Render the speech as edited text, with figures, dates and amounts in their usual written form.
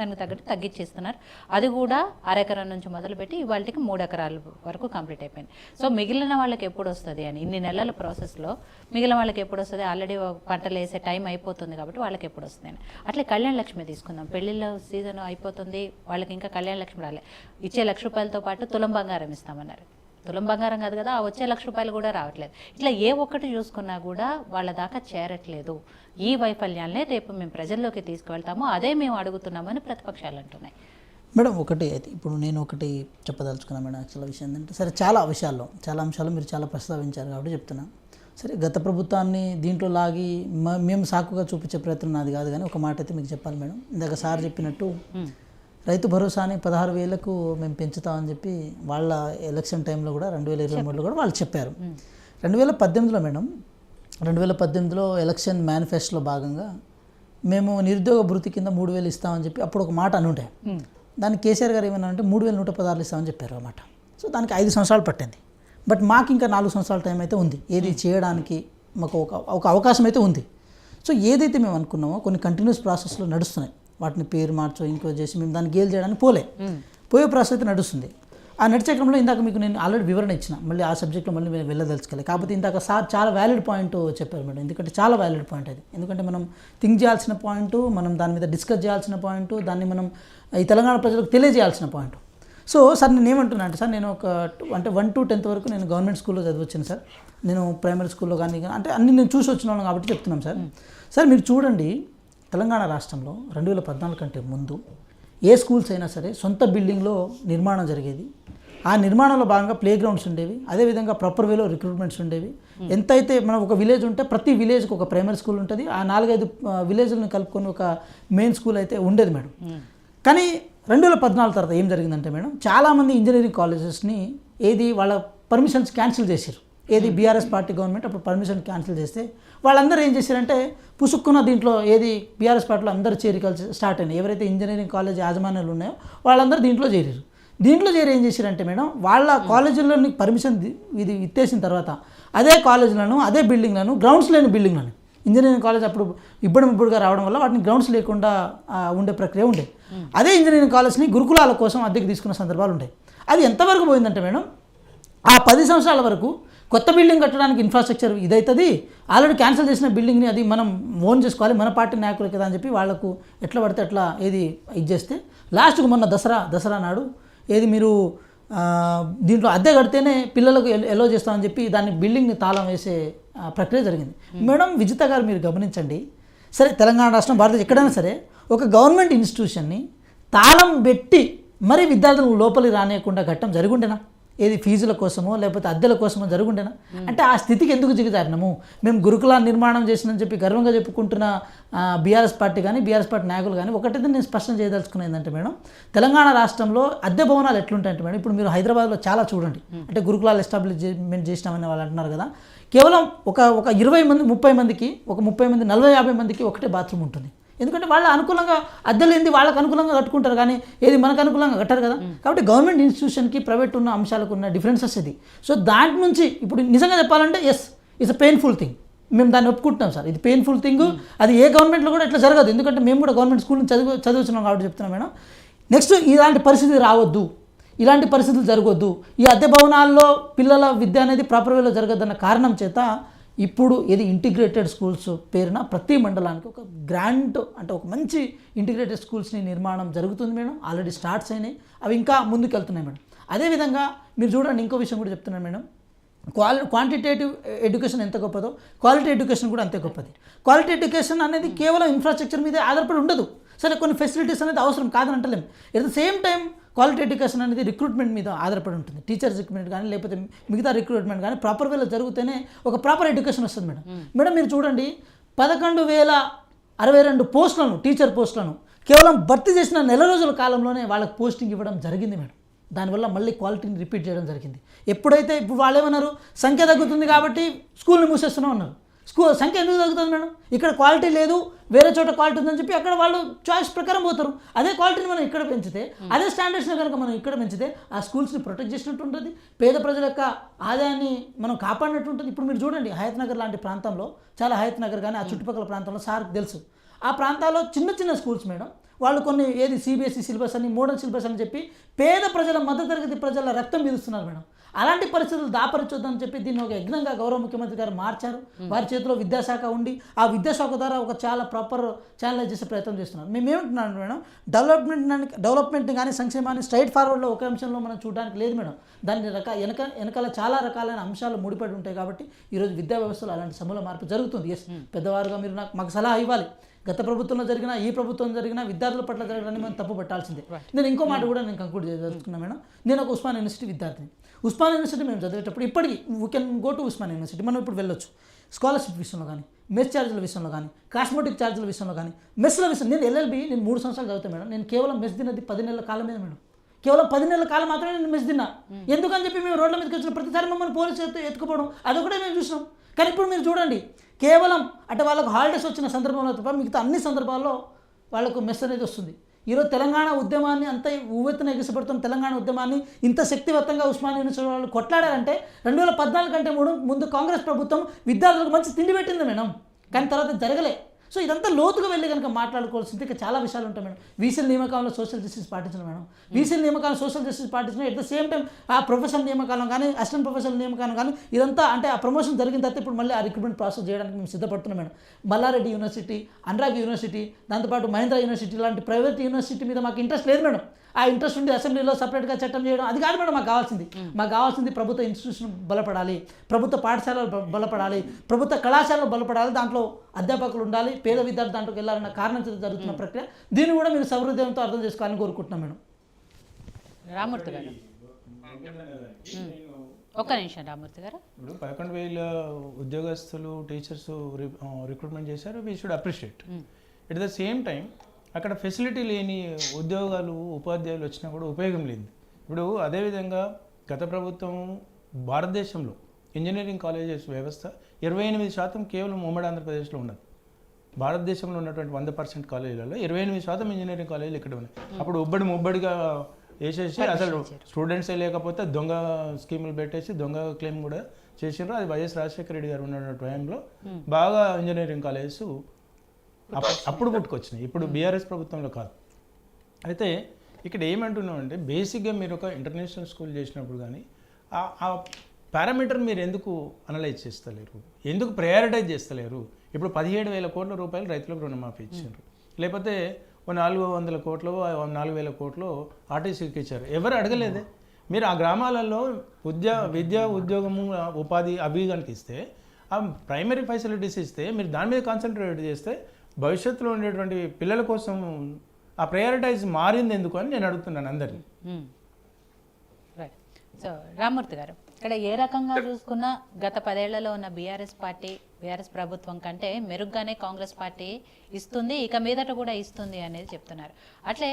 దానికి తగ్గట్టు తగ్గించేస్తున్నారు. అది కూడా అరెకరం నుంచి మొదలుపెట్టి ఇవాళకి 3 ఎకరాల వరకు కంప్లీట్ అయిపోయింది. సో మిగిలిన వాళ్ళకి ఎప్పుడు వస్తుంది అని ఇన్ని నెలల ప్రాసెస్లో మిగిలిన వాళ్ళకి ఎప్పుడు వస్తుంది, ఆల్రెడీ పంటలు వేసే టైం అయిపోతుంది కాబట్టి వాళ్ళకి ఎప్పుడు వస్తుంది అని. అట్లే కళ్యాణ లక్ష్మి తీసుకుందాం, పెళ్లిళ్ళ సీజన్ అయిపోతుంది, వాళ్ళకి ఇంకా కళ్యాణ లక్ష్మి రాలే. ఇచ్చే ₹1,00,000తో పాటు తులం బంగారం ఇస్తామన్నారు. తులం బంగారం కాదు కదా, ఆ వచ్చే ₹1,00,000 కూడా రావట్లేదు. ఇట్లా ఏ ఒక్కటి చూసుకున్నా కూడా వాళ్ళ దాకా చేరట్లేదు. ఈ వైఫల్యాలనే రేపు మేము ప్రజల్లోకి తీసుకువెళ్తాము, అదే మేము అడుగుతున్నామని ప్రతిపక్షాలు అంటున్నాయి. మేడం ఒకటి అయితే ఇప్పుడు నేను ఒకటి చెప్పదలుచుకున్నాను మేడం. యాక్చువల్ విషయం ఏంటంటే సరే చాలా అంశాలు మీరు చాలా ప్రస్తావించారు కాబట్టి చెప్తున్నా. సరే గత ప్రభుత్వాన్ని దీంట్లో లాగి మేము సాకుగా చూపించే ప్రయత్నం నాది కాదు, కానీ ఒక మాట అయితే మీకు చెప్పాలి మేడం. ఇందాక సార్ చెప్పినట్టు రైతు భరోసాని 16,000కు మేము పెంచుతామని చెప్పి వాళ్ళ ఎలక్షన్ టైంలో కూడా 2023లో కూడా వాళ్ళు చెప్పారు. 2018లో మేడం 2018లో ఎలక్షన్ మేనిఫెస్టోలో భాగంగా మేము నిరుద్యోగ భృతి కింద 3,000 ఇస్తామని చెప్పి అప్పుడు ఒక మాట అనుంటే, దానికి కేసీఆర్ గారు ఏమన్నా అంటే 3,116 ఇస్తామని చెప్పారు అన్నమాట. సో దానికి 5 సంవత్సరాలు పట్టింది. బట్ మాకు ఇంకా 4 సంవత్సరాల టైం అయితే ఉంది, ఏది చేయడానికి మాకు ఒక అవకాశం అయితే ఉంది. సో ఏదైతే మేము అనుకున్నామో కొన్ని కంటిన్యూస్ ప్రాసెస్లో నడుస్తున్నాయి, వాటిని పేరు మార్చో ఇంకో చేసి మేము దాన్ని గేల్ చేయడానికి పోయే ప్రాసెస్ అయితే నడుస్తుంది. ఆ నడిచే క్రమంలో ఇందాక మీకు నేను ఆల్రెడీ వివరణ ఇచ్చిన, మళ్ళీ ఆ సబ్జెక్ట్లో మళ్ళీ మేము వెళ్ళదలుచుకోలేదు. కాకపోతే ఇందాక సార్ చాలా వ్యాలిడ్ పాయింట్ చెప్పారు మేడం, ఎందుకంటే చాలా వ్యాలిడ్ పాయింట్ అది. ఎందుకంటే మనం థింక్ చేయాల్సిన పాయింట్, మనం దాని మీద డిస్కస్ చేయాల్సిన పాయింట్, దాన్ని మనం ఈ తెలంగాణ ప్రజలకు తెలియజేయాల్సిన పాయింట్. సో సార్ నేను ఏమంటున్నా అంటే సార్, నేను అంటే 1 to 10th వరకు నేను గవర్నమెంట్ స్కూల్లో చదివచ్చాను సార్. నేను ప్రైమరీ స్కూల్లో కానీ అంటే అన్ని నేను చూసి వచ్చినాను కాబట్టి చెప్తున్నాం సార్. సార్ మీరు చూడండి, తెలంగాణ రాష్ట్రంలో 2014 కంటే ముందు ఏ స్కూల్స్ అయినా సరే సొంత బిల్డింగ్లో నిర్మాణం జరిగేది. ఆ నిర్మాణంలో భాగంగా ప్లే గ్రౌండ్స్ ఉండేవి, అదేవిధంగా ప్రాపర్ వేలో రిక్రూట్మెంట్స్ ఉండేవి. ఎంతైతే మనం ఒక విలేజ్ ఉంటే ప్రతి విలేజ్కి ఒక ప్రైమరీ స్కూల్ ఉంటుంది, ఆ 4-5 విలేజ్లను కలుపుకొని ఒక మెయిన్ స్కూల్ అయితే ఉండేది మేడం. కానీ 2014 తర్వాత ఏం జరిగిందంటే మేడం, చాలామంది ఇంజనీరింగ్ కాలేజెస్ని వాళ్ళ పర్మిషన్స్ క్యాన్సిల్ చేశారు. బీఆర్ఎస్ పార్టీ గవర్నమెంట్ అప్పుడు పర్మిషన్ క్యాన్సిల్ చేస్తే వాళ్ళందరూ ఏం చేశారంటే పుసుక్కున్న దీంట్లో బీఆర్ఎస్ పార్టీలో అందరూ చేరికలు స్టార్ట్ అయినాయి. ఎవరైతే ఇంజనీరింగ్ కాలేజ్ యాజమాన్యాలు ఉన్నాయో వాళ్ళందరూ దీంట్లో చేరి ఏం చేశారంటే మేడం, వాళ్ళ కాలేజీలోని పర్మిషన్ ఇచ్చేసిన తర్వాత అదే కాలేజీలను, అదే బిల్డింగ్లను, గ్రౌండ్స్ లేని బిల్డింగ్లను, ఇంజనీరింగ్ కాలేజ్ అప్పుడు ఇబ్బడిగా రావడం వల్ల వాటిని గ్రౌండ్స్ లేకుండా ఉండే ప్రక్రియ ఉండే. అదే ఇంజనీరింగ్ కాలేజ్ని గురుకులాల కోసం అద్దెకి తీసుకున్న సందర్భాలు ఉంటాయి. అది ఎంతవరకు పోయిందంటే మేడం, ఆ 10 సంవత్సరాల వరకు కొత్త బిల్డింగ్ కట్టడానికి ఇన్ఫ్రాస్ట్రక్చర్ ఇదవుతుంది, ఆల్రెడీ క్యాన్సిల్ చేసిన బిల్డింగ్ని అది మనం ఓన్ చేసుకోవాలి, మన పార్టీ నాయకులు కదా అని చెప్పి వాళ్ళకు ఎట్లా పడితే అట్లా ఇది చేస్తే లాస్ట్కు మొన్న దసరా నాడు మీరు దీంట్లో అద్దె కడితేనే పిల్లలకు ఎలో చేస్తామని చెప్పి దాన్ని బిల్డింగ్ని తాళం వేసే ప్రక్రియ జరిగింది. మేడం విజిత గారు మీరు గమనించండి, సరే తెలంగాణ రాష్ట్రం భారతదేశం ఎక్కడైనా సరే ఒక గవర్నమెంట్ ఇన్స్టిట్యూషన్ని తాళం పెట్టి మరి విద్యార్థులు లోపలికి రానియకుండా ఘట్టం జరుగుండేనా? ఫీజుల కోసమో లేకపోతే అద్దెల కోసమో జరుగుండేనా? అంటే ఆ స్థితికి ఎందుకు దిగుతారినాము? మేము గురుకులాన్ని నిర్మాణం చేసినని చెప్పి గర్వంగా చెప్పుకుంటున్న బీఆర్ఎస్ పార్టీ కానీ బీఆర్ఎస్ పార్టీ నాయకులు కానీ ఒకటైతే నేను స్పష్టం చేయదలుచుకున్నది ఏంటంటే మేడం, తెలంగాణ రాష్ట్రంలో అద్దె భవనాలు ఎట్లుంటాయంటే మేడం, ఇప్పుడు మీరు హైదరాబాద్లో చాలా చూడండి, అంటే గురుకులాలు ఎస్టాబ్లిష్మెంట్ చేసినామని వాళ్ళు అంటున్నారు కదా, కేవలం ఒక 20 మంది 30 మందికి, ఒక 30 మంది 40-50 మందికి ఒకటే బాత్రూమ్ ఉంటుంది. ఎందుకంటే వాళ్ళ అనుకూలంగా అద్దెలు ఏంది వాళ్ళకు అనుకూలంగా కట్టుకుంటారు, కానీ మనకు అనుకూలంగా కట్టారు కదా. కాబట్టి గవర్నమెంట్ ఇన్స్టిట్యూషన్కి ప్రైవేట్ ఉన్న అంశాలకు ఉన్న డిఫరెన్సెస్ ఇది. సో దాంట్ నుంచి ఇప్పుడు నిజంగా చెప్పాలంటే ఇట్స్ అ పెయిన్ఫుల్ థింగ్, మేము దాన్ని ఒప్పుకుంటున్నాం సార్, ఇది పెయిన్ఫుల్ థింగ్. అది ఏ గవర్నమెంట్లో కూడా ఇట్లా జరగదు, ఎందుకంటే మేము కూడా గవర్నమెంట్ స్కూల్ చదువుతున్నాం కాబట్టి చెప్తున్నాం మేడం. నెక్స్ట్ ఇలాంటి పరిస్థితి రావద్దు, ఇలాంటి పరిస్థితులు జరగొద్దు, ఈ అద్దె భవనాల్లో పిల్లల విద్య అనేది ప్రాపర్ వేలో జరగద్దన్న కారణం చేత ఇప్పుడు ఇంటిగ్రేటెడ్ స్కూల్స్ పేరున ప్రతి మండలానికి ఒక గ్రాండ్ అంటే ఒక మంచి ఇంటిగ్రేటెడ్ స్కూల్స్ని నిర్మాణం జరుగుతుంది మేడం. ఆల్రెడీ స్టార్ట్స్ అయినాయి, అవి ఇంకా ముందుకు వెళ్తున్నాయి మేడం. అదేవిధంగా మీరు చూడండి, ఇంకో విషయం కూడా చెప్తున్నాను మేడం, క్వాంటిటేటివ్ ఎడ్యుకేషన్ ఎంత గొప్పదో క్వాలిటీ ఎడ్యుకేషన్ కూడా అంతే గొప్పది. క్వాలిటీ ఎడ్యుకేషన్ అనేది కేవలం ఇన్ఫ్రాస్ట్రక్చర్ మీద ఆధారపడి ఉండదు. సరే కొన్ని ఫెసిలిటీస్ అనేది అవసరం కాదని అంటలేము. At the same time quality education అనేది రిక్రూట్మెంట్ మీద ఆధారపడి ఉంటుంది. టీచర్స్ రిక్రూట్మెంట్ కానీ లేకపోతే మిగతా రిక్రూట్మెంట్ కానీ ప్రాపర్ వేలో జరిగితేనే ఒక ప్రాపర్ ఎడ్యుకేషన్ వస్తుంది మేడం. మేడం మీరు చూడండి, 11,062 పోస్టులను, టీచర్ పోస్టులను కేవలం భర్తీ చేసిన నెల రోజుల కాలంలోనే వాళ్ళకి పోస్టింగ్ ఇవ్వడం జరిగింది మేడం. దానివల్ల మళ్ళీ క్వాలిటీని రిపీట్ చేయడం జరిగింది. ఎప్పుడైతే ఇప్పుడు వాళ్ళు ఏమన్నారు, సంఖ్య తగ్గుతుంది కాబట్టి స్కూల్ని మూసేస్తున్నాం అన్నారు. స్కూల్ సంఖ్య ఎందుకు తగ్గుతుంది మేడం? ఇక్కడ క్వాలిటీ లేదు, వేరే చోట క్వాలిటీ ఉందని చెప్పి అక్కడ వాళ్ళు చాయిస్ ప్రకారం పోతారు. అదే క్వాలిటీని మనం ఇక్కడ పెంచితే, అదే స్టాండర్డ్స్ని కనుక మనం ఇక్కడ పెంచితే ఆ స్కూల్స్ని ప్రొటెక్ట్ చేసినట్టు ఉంటుంది, పేద ప్రజల యొక్క ఆదాయాన్ని మనం కాపాడినట్టు ఉంటుంది. ఇప్పుడు మీరు చూడండి, హయత్ నగర్ లాంటి ప్రాంతంలో, చాలా హయత్ నగర్ కానీ ఆ చుట్టుపక్కల ప్రాంతంలో సార్కి తెలుసు, ఆ ప్రాంతాల్లో చిన్న చిన్న స్కూల్స్ మేడం, వాళ్ళు కొన్ని ఏది సిబిఎస్ఈ సిలబస్ అని మోడర్న్ సిలబస్ అని చెప్పి పేద ప్రజల మధ్యతరగతి ప్రజల రక్తం పీలుస్తున్నారు మేడం. అలాంటి పరిస్థితులు దాపరచొద్దని చెప్పి దీన్ని ఒక యజ్ఞంగా గౌరవ ముఖ్యమంత్రి గారు మార్చారు. వారి చేతిలో విద్యాశాఖ ఉండి ఆ విద్యాశాఖ ద్వారా ఒక చాలా ప్రాపర్ ఛానలైజ్ చేసే ప్రయత్నం చేస్తున్నారు. మేము ఏమంటున్నాను మేడం, డెవలప్మెంట్ కానీ సంక్షేమాన్ని స్ట్రైట్ ఫార్వర్డ్లో ఒక అంశంలో మనం చూడడానికి లేదు మేడం. దాని వెనకాల చాలా రకాలైన అంశాలు ముడిపడి ఉంటాయి. కాబట్టి ఈరోజు విద్యా వ్యవస్థలో అలాంటి సమూల మార్పు జరుగుతుంది. ఎస్, పెద్దవారుగా మీరు మాకు సలహా ఇవ్వాలి. గత ప్రభుత్వంలో జరిగిన ఈ ప్రభుత్వం జరిగిన విద్యార్థుల పట్ల జరగడాన్ని మనం తప్పు పట్టాల్సిందే. నేను ఇంకో మాట కూడా నేను కంక్లూడ్ చేయదలుచుకున్నాను మేడం. నేను ఒక ఉస్మాన్ యూనివర్సిటీ విద్యార్థిని. ఉస్మాన్ యూనివర్సిటీ మేము చదివేటప్పుడు ఇప్పటికీ we can go to Osman university, మనం ఇప్పుడు వెళ్ళొచ్చు. స్కాలర్షిప్ విషయంలో కానీ, మెస్ ఛార్జీల విషయంలో కానీ, కాస్మెటిక్ ఛార్జీల విషయంలో కానీ, మెస్ల విషయం, నేను ఎల్ఎల్బి నేను 3 సంవత్సరాలు చదువుతాను మేడం. నేను కేవలం మెస్ తిన్నది 10 నెలల కాలం మీద మేడం. కేవలం 10 నెలల కాలం మాత్రమే నేను మెస్ తిన్నా. ఎందుకని చెప్పి మేము రోడ్ల మీదకి వచ్చిన ప్రతిసారి మమ్మల్ని పోలీసు ఎత్తుకుపోవడం అదొకటే మేము చూసినాం. కానీ ఇప్పుడు మీరు చూడండి, కేవలం అంటే వాళ్ళకు హాలిడేస్ వచ్చిన సందర్భంలో తప్ప మిగతా అన్ని సందర్భాల్లో వాళ్ళకు మెస్ అనేది వస్తుంది. ఈరోజు తెలంగాణ ఉద్యమాన్ని అంత ఉవ్వెత్తున ఎగిసిపడుతున్న తెలంగాణ ఉద్యమాన్ని ఇంత శక్తివంతంగా ఉస్మానియా యూనివర్సిటీ వాళ్ళు కొట్లాడారంటే 2014 కంటే ముందు కాంగ్రెస్ ప్రభుత్వం విద్యార్థులకు మంచి తిండి పెట్టింది మేడం. కానీ తర్వాత జరగలే. సో ఇదంతా లోతుగా వెళ్ళి కనుక మాట్లాడుకోవాల్సింది ఇంకా చాలా విషయాలు ఉంటాయి మేడం. వీసీల నియామకాలంలో సోషల్ జస్టిస్ పాటించడం మేడం, వీసీల నియామకాలను సోషల్ జస్టిస్ పాటించడం, ఎట్ ద సేమ్ టైం ఆ ప్రొఫెషనల్ నియామకాలం కానీ అసిస్టెంట్ ప్రొఫెషనల్ నియామకాలం కానీ ఇదంతా అంటే ఆ ప్రమోషన్ జరిగిన తర్వాత ఇప్పుడు మళ్ళీ ఆ రిక్రూట్మెంట్ ప్రాసెస్ చేయడానికి మేము సిద్ధపడుతున్నాం madam. Malla Reddy university, Anurag university, దాంతోపాటు మహేంద్ర యూనివర్సిటీ లాంటి ప్రైవేట్ యూనివర్సిటీ మీద మాకు ఇంట్రెస్ట్ లేదు మేడం. ఆ ఇంట్రెస్ట్ ఉండి అసెంబ్లీలో సపరేట్గా చట్టం చేయడం అది కాదు మేడం. మాకు కావాల్సింది ప్రభుత్వ ఇన్స్టిట్యూషన్ బలపడాలి, ప్రభుత్వ పాఠశాలలు బలపడాలి, ప్రభుత్వ కళాశాలలు బలపడాలి, దాంట్లో అధ్యాపకులు ఉండాలి, పేద విద్యార్థులు దాంట్లోకి వెళ్ళాలన్న కారణం జరుగుతున్న ప్రక్రియ. దీన్ని కూడా మీరు సౌహృదయంతో అర్థం చేసుకోవాలని కోరుకుంటున్నాం మేడం. రామూర్తి గారు ఒక్క నిమిషం. రామూర్తి గారు, ఇప్పుడు 11,000 ఉద్యోగస్తులు టీచర్స్ రిక్రూట్మెంట్ చేశారు. We should appreciate. At the same time అక్కడ ఫెసిలిటీ లేని ఉద్యోగాలు ఉపాధ్యాయులు వచ్చినా కూడా ఉపయోగం లేదు. ఇప్పుడు అదేవిధంగా గత ప్రభుత్వం భారతదేశంలో ఇంజనీరింగ్ కాలేజెస్ వ్యవస్థ 28% కేవలం ఉమ్మడి ఆంధ్రప్రదేశ్లో ఉన్నది. భారతదేశంలో ఉన్నటువంటి 100% కాలేజీలలో 28% ఇంజనీరింగ్ కాలేజీలు ఇక్కడ ఉన్నాయి. అప్పుడు ముబ్బడిగా వేసేసి అసలు స్టూడెంట్సే లేకపోతే దొంగ స్కీములు పెట్టేసి దొంగ క్లెయిమ్ కూడా చేసిండ్రు. అది వైఎస్ రాజశేఖర రెడ్డి గారు ఉన్న టైంలో బాగా ఇంజనీరింగ్ కాలేజెస్ అప్పుడు పుట్టుకొచ్చినాయి. ఇప్పుడు బీఆర్ఎస్ ప్రభుత్వంలో కాదు. అయితే ఇక్కడ ఏమంటున్నామంటే బేసిక్గా మీరు ఒక ఇంటర్నేషనల్ స్కూల్ చేసినప్పుడు కానీ ఆ పారామీటర్ మీరు ఎందుకు అనలైజ్ చేస్తలేరు, ఎందుకు ప్రయారిటైజ్ చేస్తలేరు? ఇప్పుడు 17,000 కోట్ల రూపాయలు రైతులకు రుణమాఫీ ఇచ్చారు, లేకపోతే 400 కోట్లు 4,000 కోట్లు ఆర్టీసీకి ఇచ్చారు. ఎవరు అడగలేదే. మీరు ఆ గ్రామాలలో విద్య ఉద్యోగము ఉపాధి అవి కనుక ఇస్తే, ఆ ప్రైమరీ ఫెసిలిటీస్ ఇస్తే, మీరు దాని మీద కాన్సన్ట్రేట్ చేస్తే భవిష్యత్తులో ఉండేటువంటి పిల్లల కోసం ఆ ప్రయారిటైజ్ మారింది ఎందుకు అని నేను అడుగుతున్నాను అందరినీ. రైట్. సో రామూర్తి గారు, ఇక్కడ ఏ రకంగా చూసుకున్నా గత 10 ఏళ్లలో ఉన్న బీఆర్ఎస్ ప్రభుత్వం కంటే మెరుగ్గానే కాంగ్రెస్ పార్టీ ఇస్తుంది, ఇక మీదట కూడా ఇస్తుంది అనేది చెప్తున్నారు. అట్లే